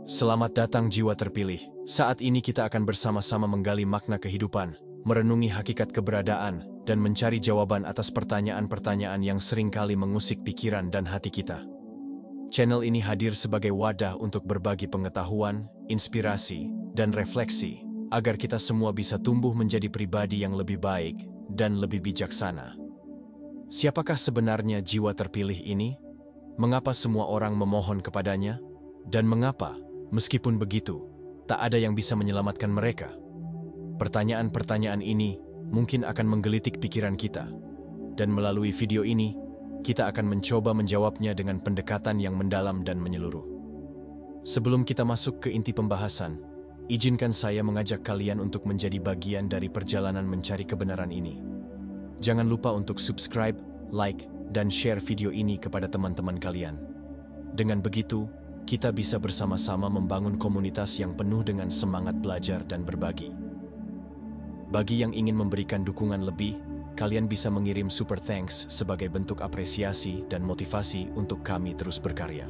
Selamat datang jiwa terpilih. Saat ini kita akan bersama-sama menggali makna kehidupan, merenungi hakikat keberadaan, dan mencari jawaban atas pertanyaan-pertanyaan yang seringkali mengusik pikiran dan hati kita. Channel ini hadir sebagai wadah untuk berbagi pengetahuan, inspirasi, dan refleksi, agar kita semua bisa tumbuh menjadi pribadi yang lebih baik dan lebih bijaksana. Siapakah sebenarnya jiwa terpilih ini? Mengapa semua orang memohon kepadanya? Dan mengapa, meskipun begitu, tak ada yang bisa menyelamatkan mereka? Pertanyaan-pertanyaan ini mungkin akan menggelitik pikiran kita. Dan melalui video ini, kita akan mencoba menjawabnya dengan pendekatan yang mendalam dan menyeluruh. Sebelum kita masuk ke inti pembahasan, izinkan saya mengajak kalian untuk menjadi bagian dari perjalanan mencari kebenaran ini. Jangan lupa untuk subscribe, like, dan share video ini kepada teman-teman kalian. Dengan begitu, kita bisa bersama-sama membangun komunitas yang penuh dengan semangat belajar dan berbagi. Bagi yang ingin memberikan dukungan lebih, kalian bisa mengirim super thanks sebagai bentuk apresiasi dan motivasi untuk kami terus berkarya.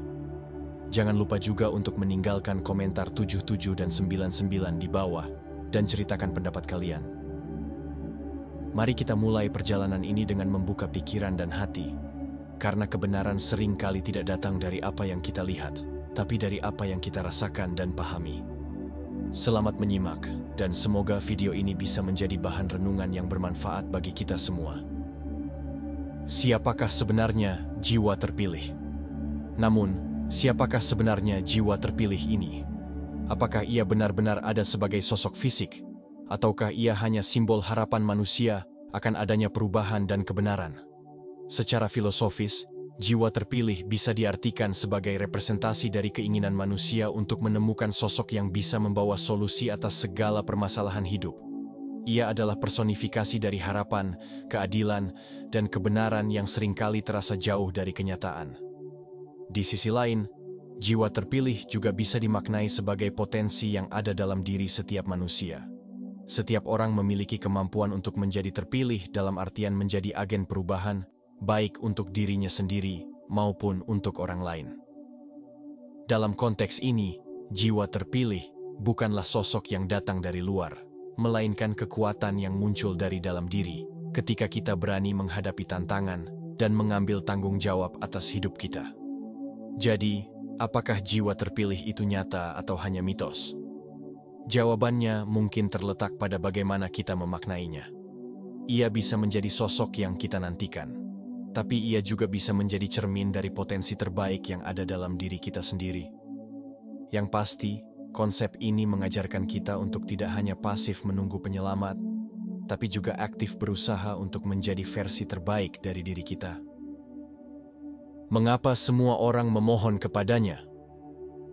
Jangan lupa juga untuk meninggalkan komentar 77 dan 99 di bawah dan ceritakan pendapat kalian. Mari kita mulai perjalanan ini dengan membuka pikiran dan hati, karena kebenaran sering kali tidak datang dari apa yang kita lihat, tapi dari apa yang kita rasakan dan pahami. Selamat menyimak, dan semoga video ini bisa menjadi bahan renungan yang bermanfaat bagi kita semua. Siapakah sebenarnya jiwa terpilih? Namun, siapakah sebenarnya jiwa terpilih ini? Apakah ia benar-benar ada sebagai sosok fisik? Ataukah ia hanya simbol harapan manusia akan adanya perubahan dan kebenaran? Secara filosofis, jiwa terpilih bisa diartikan sebagai representasi dari keinginan manusia untuk menemukan sosok yang bisa membawa solusi atas segala permasalahan hidup. Ia adalah personifikasi dari harapan, keadilan, dan kebenaran yang seringkali terasa jauh dari kenyataan. Di sisi lain, jiwa terpilih juga bisa dimaknai sebagai potensi yang ada dalam diri setiap manusia. Setiap orang memiliki kemampuan untuk menjadi terpilih dalam artian menjadi agen perubahan, baik untuk dirinya sendiri maupun untuk orang lain. Dalam konteks ini, jiwa terpilih bukanlah sosok yang datang dari luar, melainkan kekuatan yang muncul dari dalam diri ketika kita berani menghadapi tantangan dan mengambil tanggung jawab atas hidup kita. Jadi, apakah jiwa terpilih itu nyata atau hanya mitos? Jawabannya mungkin terletak pada bagaimana kita memaknainya. Ia bisa menjadi sosok yang kita nantikan, tapi ia juga bisa menjadi cermin dari potensi terbaik yang ada dalam diri kita sendiri. Yang pasti, konsep ini mengajarkan kita untuk tidak hanya pasif menunggu penyelamat, tapi juga aktif berusaha untuk menjadi versi terbaik dari diri kita. Mengapa semua orang memohon kepadanya?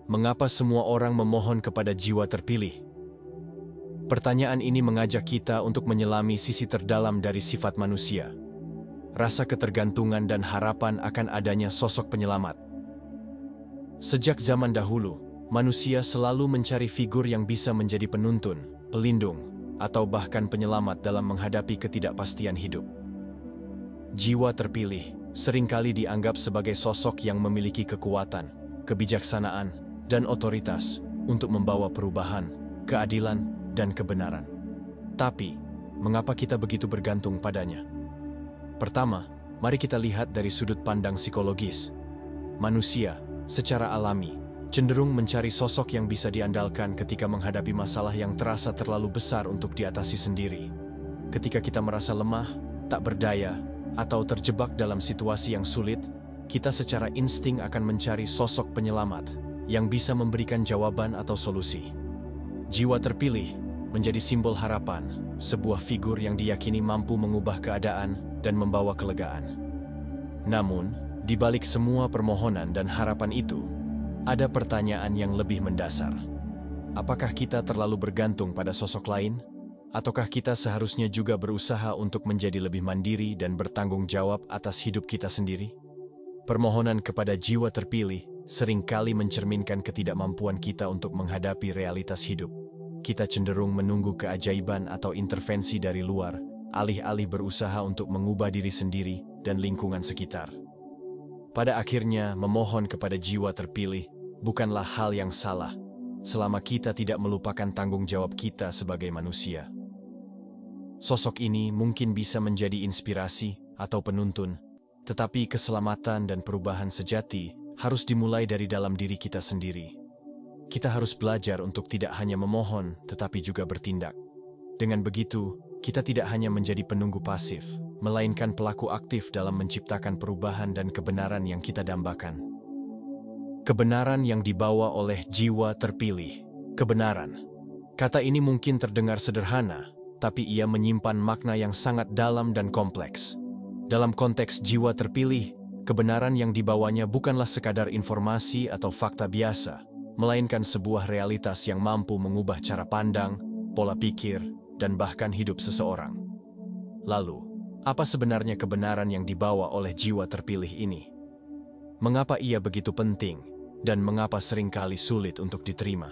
Mengapa semua orang memohon kepada jiwa terpilih? Pertanyaan ini mengajak kita untuk menyelami sisi terdalam dari sifat manusia. Rasa ketergantungan dan harapan akan adanya sosok penyelamat. Sejak zaman dahulu, manusia selalu mencari figur yang bisa menjadi penuntun, pelindung, atau bahkan penyelamat dalam menghadapi ketidakpastian hidup. Jiwa terpilih seringkali dianggap sebagai sosok yang memiliki kekuatan, kebijaksanaan, dan otoritas untuk membawa perubahan, keadilan, dan kebenaran. Tapi, mengapa kita begitu bergantung padanya? Pertama, mari kita lihat dari sudut pandang psikologis. Manusia, secara alami, cenderung mencari sosok yang bisa diandalkan ketika menghadapi masalah yang terasa terlalu besar untuk diatasi sendiri. Ketika kita merasa lemah, tak berdaya, atau terjebak dalam situasi yang sulit, kita secara insting akan mencari sosok penyelamat yang bisa memberikan jawaban atau solusi. Jiwa terpilih menjadi simbol harapan, sebuah figur yang diyakini mampu mengubah keadaan dan membawa kelegaan. Namun, di balik semua permohonan dan harapan itu, ada pertanyaan yang lebih mendasar. Apakah kita terlalu bergantung pada sosok lain? Ataukah kita seharusnya juga berusaha untuk menjadi lebih mandiri dan bertanggung jawab atas hidup kita sendiri? Permohonan kepada jiwa terpilih seringkali mencerminkan ketidakmampuan kita untuk menghadapi realitas hidup. Kita cenderung menunggu keajaiban atau intervensi dari luar, alih-alih berusaha untuk mengubah diri sendiri dan lingkungan sekitar. Pada akhirnya, memohon kepada jiwa terpilih bukanlah hal yang salah, selama kita tidak melupakan tanggung jawab kita sebagai manusia. Sosok ini mungkin bisa menjadi inspirasi atau penuntun, tetapi keselamatan dan perubahan sejati harus dimulai dari dalam diri kita sendiri. Kita harus belajar untuk tidak hanya memohon, tetapi juga bertindak. Dengan begitu, kita tidak hanya menjadi penunggu pasif, melainkan pelaku aktif dalam menciptakan perubahan dan kebenaran yang kita dambakan. Kebenaran yang dibawa oleh jiwa terpilih. Kebenaran. Kata ini mungkin terdengar sederhana, tapi ia menyimpan makna yang sangat dalam dan kompleks. Dalam konteks jiwa terpilih, kebenaran yang dibawanya bukanlah sekadar informasi atau fakta biasa, melainkan sebuah realitas yang mampu mengubah cara pandang, pola pikir, dan bahkan hidup seseorang. Lalu, apa sebenarnya kebenaran yang dibawa oleh jiwa terpilih ini? Mengapa ia begitu penting? Dan mengapa seringkali sulit untuk diterima?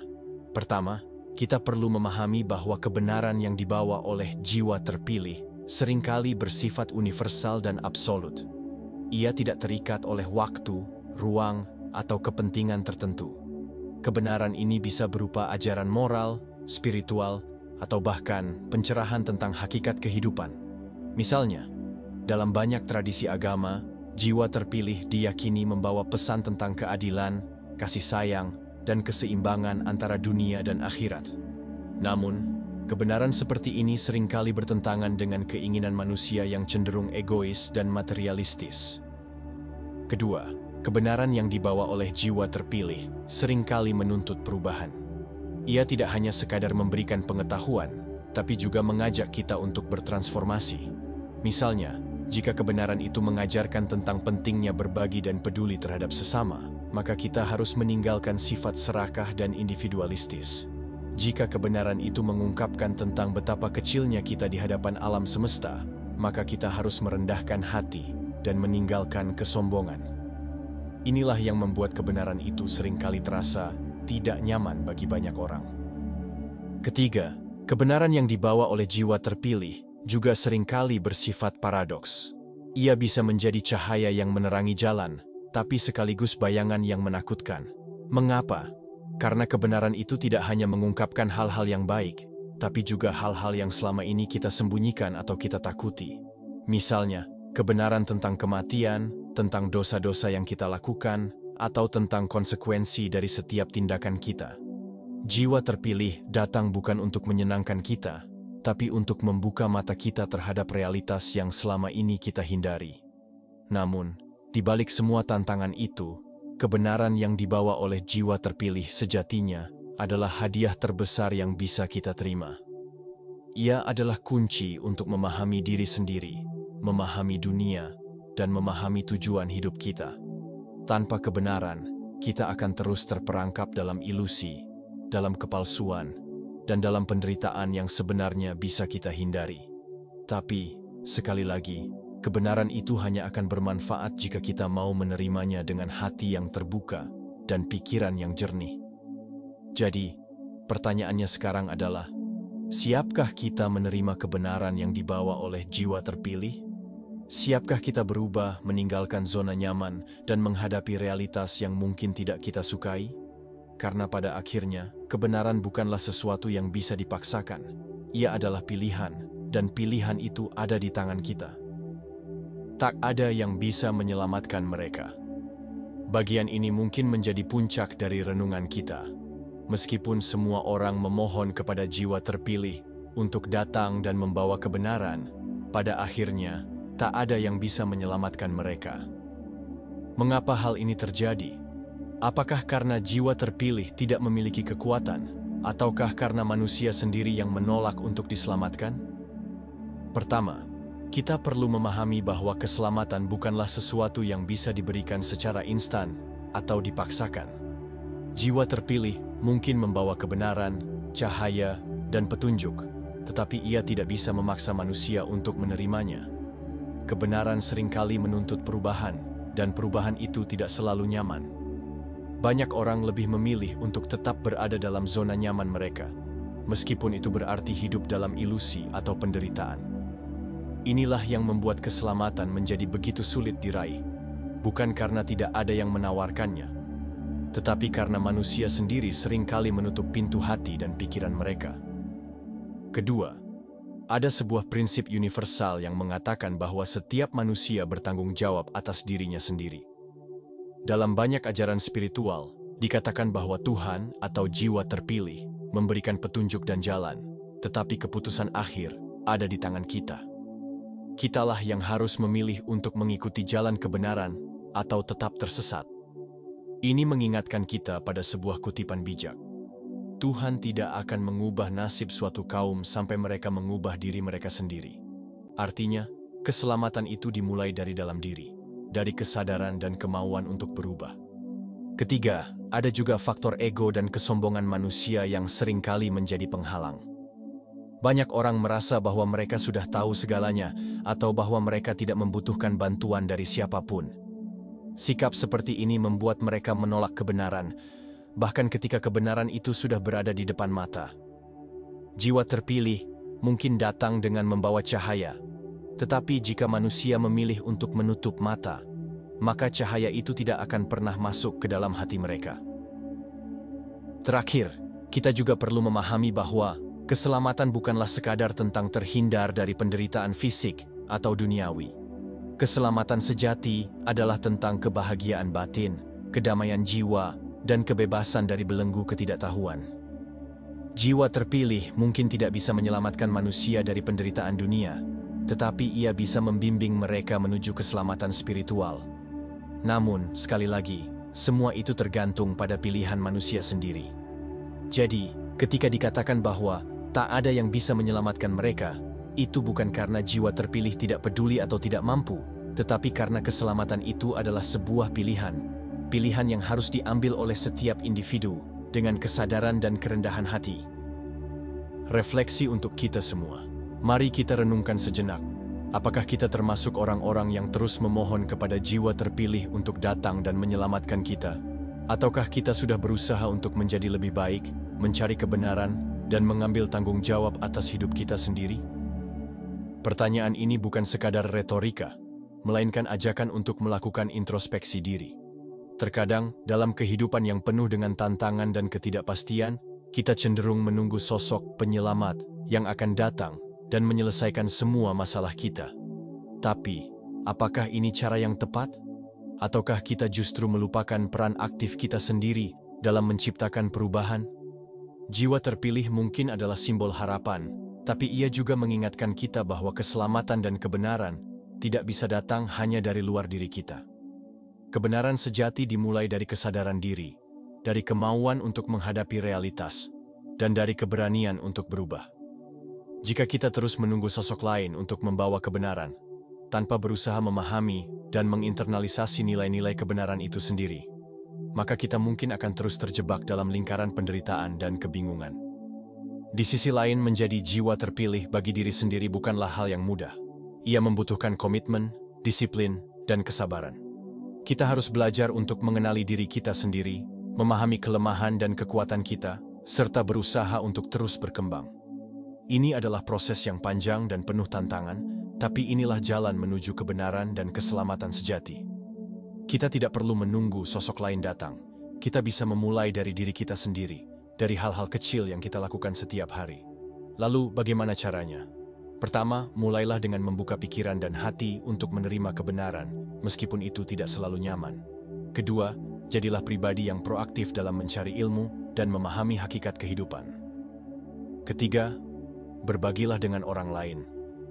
Pertama, kita perlu memahami bahwa kebenaran yang dibawa oleh jiwa terpilih seringkali bersifat universal dan absolut. Ia tidak terikat oleh waktu, ruang, atau kepentingan tertentu. Kebenaran ini bisa berupa ajaran moral, spiritual, atau bahkan pencerahan tentang hakikat kehidupan. Misalnya, dalam banyak tradisi agama, jiwa terpilih diyakini membawa pesan tentang keadilan, kasih sayang, dan keseimbangan antara dunia dan akhirat. Namun, kebenaran seperti ini seringkali bertentangan dengan keinginan manusia yang cenderung egois dan materialistis. Kedua, kebenaran yang dibawa oleh jiwa terpilih seringkali menuntut perubahan. Ia tidak hanya sekadar memberikan pengetahuan, tapi juga mengajak kita untuk bertransformasi. Misalnya, jika kebenaran itu mengajarkan tentang pentingnya berbagi dan peduli terhadap sesama, maka kita harus meninggalkan sifat serakah dan individualistis. Jika kebenaran itu mengungkapkan tentang betapa kecilnya kita di hadapan alam semesta, maka kita harus merendahkan hati dan meninggalkan kesombongan. Inilah yang membuat kebenaran itu seringkali terasa tidak nyaman bagi banyak orang. Ketiga, kebenaran yang dibawa oleh jiwa terpilih juga seringkali bersifat paradoks. Ia bisa menjadi cahaya yang menerangi jalan, tapi sekaligus bayangan yang menakutkan. Mengapa? Karena kebenaran itu tidak hanya mengungkapkan hal-hal yang baik, tapi juga hal-hal yang selama ini kita sembunyikan atau kita takuti. Misalnya, kebenaran tentang kematian, tentang dosa-dosa yang kita lakukan, atau tentang konsekuensi dari setiap tindakan kita. Jiwa terpilih datang bukan untuk menyenangkan kita, tapi untuk membuka mata kita terhadap realitas yang selama ini kita hindari. Namun, di balik semua tantangan itu, kebenaran yang dibawa oleh jiwa terpilih sejatinya adalah hadiah terbesar yang bisa kita terima. Ia adalah kunci untuk memahami diri sendiri, memahami dunia, dan memahami tujuan hidup kita. Tanpa kebenaran, kita akan terus terperangkap dalam ilusi, dalam kepalsuan, dan dalam penderitaan yang sebenarnya bisa kita hindari. Tapi, sekali lagi, kebenaran itu hanya akan bermanfaat jika kita mau menerimanya dengan hati yang terbuka dan pikiran yang jernih. Jadi, pertanyaannya sekarang adalah, siapkah kita menerima kebenaran yang dibawa oleh jiwa terpilih? Siapkah kita berubah, meninggalkan zona nyaman, dan menghadapi realitas yang mungkin tidak kita sukai? Karena pada akhirnya, kebenaran bukanlah sesuatu yang bisa dipaksakan. Ia adalah pilihan, dan pilihan itu ada di tangan kita. Tak ada yang bisa menyelamatkan mereka. Bagian ini mungkin menjadi puncak dari renungan kita. Meskipun semua orang memohon kepada jiwa terpilih untuk datang dan membawa kebenaran, pada akhirnya tak ada yang bisa menyelamatkan mereka. Mengapa hal ini terjadi? Apakah karena jiwa terpilih tidak memiliki kekuatan, ataukah karena manusia sendiri yang menolak untuk diselamatkan? Pertama, kita perlu memahami bahwa keselamatan bukanlah sesuatu yang bisa diberikan secara instan atau dipaksakan. Jiwa terpilih mungkin membawa kebenaran, cahaya, dan petunjuk, tetapi ia tidak bisa memaksa manusia untuk menerimanya. Kebenaran seringkali menuntut perubahan, dan perubahan itu tidak selalu nyaman. Banyak orang lebih memilih untuk tetap berada dalam zona nyaman mereka, meskipun itu berarti hidup dalam ilusi atau penderitaan. Inilah yang membuat keselamatan menjadi begitu sulit diraih, bukan karena tidak ada yang menawarkannya, tetapi karena manusia sendiri seringkali menutup pintu hati dan pikiran mereka. Kedua, ada sebuah prinsip universal yang mengatakan bahwa setiap manusia bertanggung jawab atas dirinya sendiri. Dalam banyak ajaran spiritual, dikatakan bahwa Tuhan atau jiwa terpilih memberikan petunjuk dan jalan, tetapi keputusan akhir ada di tangan kita. Kitalah yang harus memilih untuk mengikuti jalan kebenaran atau tetap tersesat. Ini mengingatkan kita pada sebuah kutipan bijak. Tuhan tidak akan mengubah nasib suatu kaum sampai mereka mengubah diri mereka sendiri. Artinya, keselamatan itu dimulai dari dalam diri, dari kesadaran dan kemauan untuk berubah. Ketiga, ada juga faktor ego dan kesombongan manusia yang seringkali menjadi penghalang. Banyak orang merasa bahwa mereka sudah tahu segalanya atau bahwa mereka tidak membutuhkan bantuan dari siapapun. Sikap seperti ini membuat mereka menolak kebenaran, bahkan ketika kebenaran itu sudah berada di depan mata. Jiwa terpilih mungkin datang dengan membawa cahaya, tetapi jika manusia memilih untuk menutup mata, maka cahaya itu tidak akan pernah masuk ke dalam hati mereka. Terakhir, kita juga perlu memahami bahwa keselamatan bukanlah sekadar tentang terhindar dari penderitaan fisik atau duniawi. Keselamatan sejati adalah tentang kebahagiaan batin, kedamaian jiwa, dan kebebasan dari belenggu ketidaktahuan. Jiwa terpilih mungkin tidak bisa menyelamatkan manusia dari penderitaan dunia, tetapi ia bisa membimbing mereka menuju keselamatan spiritual. Namun, sekali lagi, semua itu tergantung pada pilihan manusia sendiri. Jadi, ketika dikatakan bahwa tak ada yang bisa menyelamatkan mereka, itu bukan karena jiwa terpilih tidak peduli atau tidak mampu, tetapi karena keselamatan itu adalah sebuah pilihan yang harus diambil oleh setiap individu dengan kesadaran dan kerendahan hati. Refleksi untuk kita semua. Mari kita renungkan sejenak. Apakah kita termasuk orang-orang yang terus memohon kepada jiwa terpilih untuk datang dan menyelamatkan kita? Ataukah kita sudah berusaha untuk menjadi lebih baik, mencari kebenaran, dan mengambil tanggung jawab atas hidup kita sendiri? Pertanyaan ini bukan sekadar retorika, melainkan ajakan untuk melakukan introspeksi diri. Terkadang, dalam kehidupan yang penuh dengan tantangan dan ketidakpastian, kita cenderung menunggu sosok penyelamat yang akan datang dan menyelesaikan semua masalah kita. Tapi, apakah ini cara yang tepat? Ataukah kita justru melupakan peran aktif kita sendiri dalam menciptakan perubahan? Jiwa terpilih mungkin adalah simbol harapan, tapi ia juga mengingatkan kita bahwa keselamatan dan kebenaran tidak bisa datang hanya dari luar diri kita. Kebenaran sejati dimulai dari kesadaran diri, dari kemauan untuk menghadapi realitas, dan dari keberanian untuk berubah. Jika kita terus menunggu sosok lain untuk membawa kebenaran, tanpa berusaha memahami dan menginternalisasi nilai-nilai kebenaran itu sendiri, maka kita mungkin akan terus terjebak dalam lingkaran penderitaan dan kebingungan. Di sisi lain, menjadi jiwa terpilih bagi diri sendiri bukanlah hal yang mudah. Ia membutuhkan komitmen, disiplin, dan kesabaran. Kita harus belajar untuk mengenali diri kita sendiri, memahami kelemahan dan kekuatan kita, serta berusaha untuk terus berkembang. Ini adalah proses yang panjang dan penuh tantangan, tapi inilah jalan menuju kebenaran dan keselamatan sejati. Kita tidak perlu menunggu sosok lain datang. Kita bisa memulai dari diri kita sendiri, dari hal-hal kecil yang kita lakukan setiap hari. Lalu, bagaimana caranya? Pertama, mulailah dengan membuka pikiran dan hati untuk menerima kebenaran, meskipun itu tidak selalu nyaman. Kedua, jadilah pribadi yang proaktif dalam mencari ilmu dan memahami hakikat kehidupan. Ketiga, berbagilah dengan orang lain,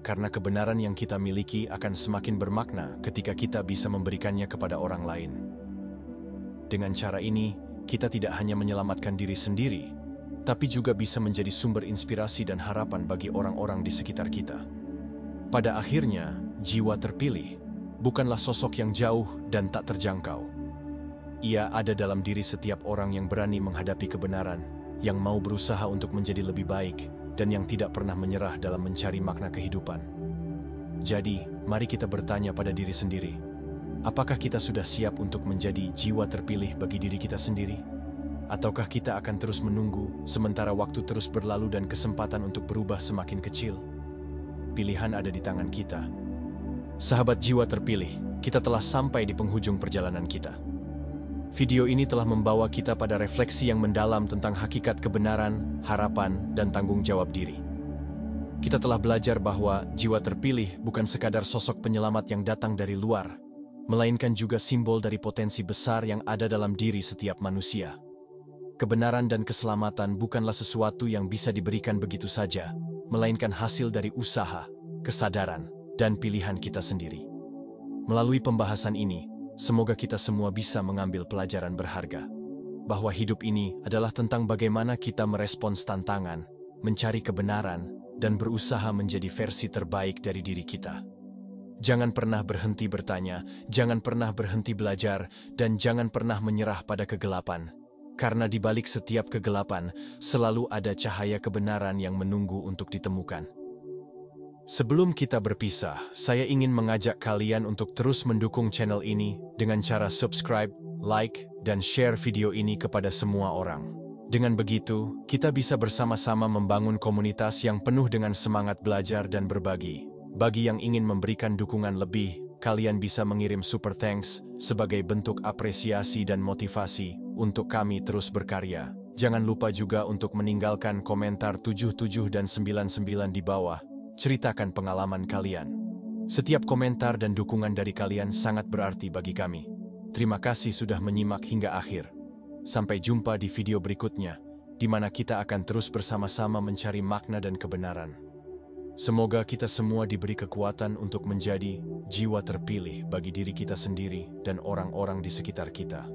karena kebenaran yang kita miliki akan semakin bermakna ketika kita bisa memberikannya kepada orang lain. Dengan cara ini, kita tidak hanya menyelamatkan diri sendiri, tapi juga bisa menjadi sumber inspirasi dan harapan bagi orang-orang di sekitar kita. Pada akhirnya, jiwa terpilih bukanlah sosok yang jauh dan tak terjangkau. Ia ada dalam diri setiap orang yang berani menghadapi kebenaran, yang mau berusaha untuk menjadi lebih baik, dan yang tidak pernah menyerah dalam mencari makna kehidupan. Jadi, mari kita bertanya pada diri sendiri, apakah kita sudah siap untuk menjadi jiwa terpilih bagi diri kita sendiri? Ataukah kita akan terus menunggu, sementara waktu terus berlalu dan kesempatan untuk berubah semakin kecil? Pilihan ada di tangan kita. Sahabat jiwa terpilih, kita telah sampai di penghujung perjalanan kita. Video ini telah membawa kita pada refleksi yang mendalam tentang hakikat kebenaran, harapan, dan tanggung jawab diri. Kita telah belajar bahwa jiwa terpilih bukan sekadar sosok penyelamat yang datang dari luar, melainkan juga simbol dari potensi besar yang ada dalam diri setiap manusia. Kebenaran dan keselamatan bukanlah sesuatu yang bisa diberikan begitu saja, melainkan hasil dari usaha, kesadaran, dan pilihan kita sendiri. Melalui pembahasan ini, semoga kita semua bisa mengambil pelajaran berharga, bahwa hidup ini adalah tentang bagaimana kita merespons tantangan, mencari kebenaran, dan berusaha menjadi versi terbaik dari diri kita. Jangan pernah berhenti bertanya, jangan pernah berhenti belajar, dan jangan pernah menyerah pada kegelapan. Karena di balik setiap kegelapan, selalu ada cahaya kebenaran yang menunggu untuk ditemukan. Sebelum kita berpisah, saya ingin mengajak kalian untuk terus mendukung channel ini dengan cara subscribe, like, dan share video ini kepada semua orang. Dengan begitu, kita bisa bersama-sama membangun komunitas yang penuh dengan semangat belajar dan berbagi. Bagi yang ingin memberikan dukungan lebih, kalian bisa mengirim super thanks sebagai bentuk apresiasi dan motivasi untuk kami terus berkarya. Jangan lupa juga untuk meninggalkan komentar 77 dan 99 di bawah. Ceritakan pengalaman kalian. Setiap komentar dan dukungan dari kalian sangat berarti bagi kami. Terima kasih sudah menyimak hingga akhir. Sampai jumpa di video berikutnya, di mana kita akan terus bersama-sama mencari makna dan kebenaran. Semoga kita semua diberi kekuatan untuk menjadi jiwa terpilih bagi diri kita sendiri dan orang-orang di sekitar kita.